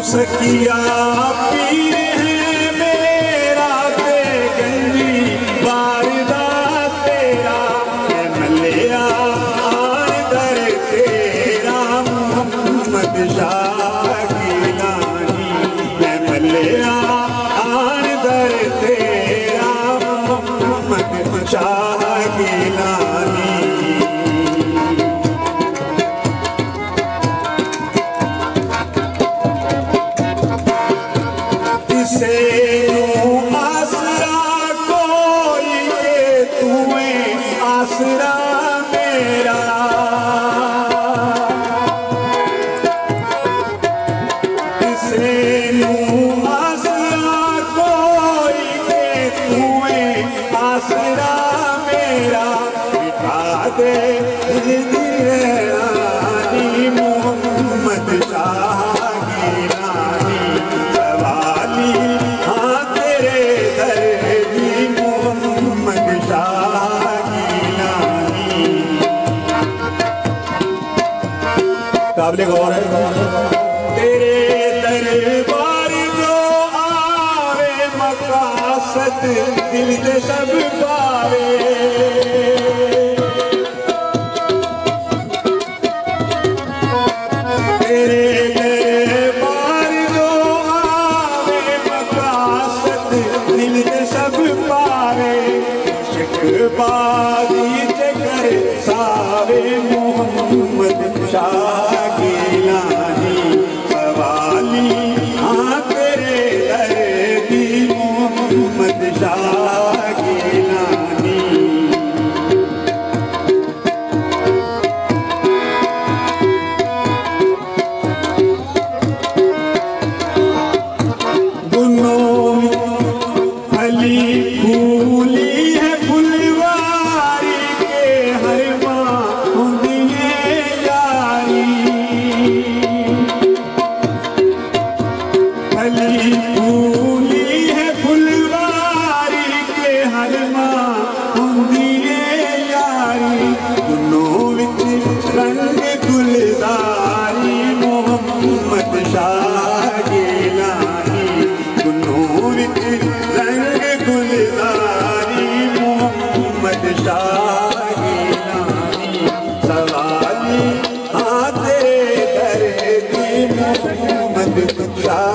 सखिया पीर है मेरा ते गंजी बारदा तेरा मैं मलिया आन दर तेरा मोहम्मद शाह की नानी मैं मलिया आन दर तेरा मोहम्मद शाह की नानी से आसरा कोई के तुम्हें आसरा मेरा से आसरा कोई के तुम्हें आसरा मेरा बिठा दे रानी मोहम्मद शाह की रानी काबिल गौर है तेरे दरबार जो आवे मकासद दिल दे सब पावे तेरे दरबार जो आवे मकासद दिल दे सब पावे शिकबाजी जगर सावे मोहम्मद शाह सवाली हाँ तेरे दर दी मोहम्मद शाह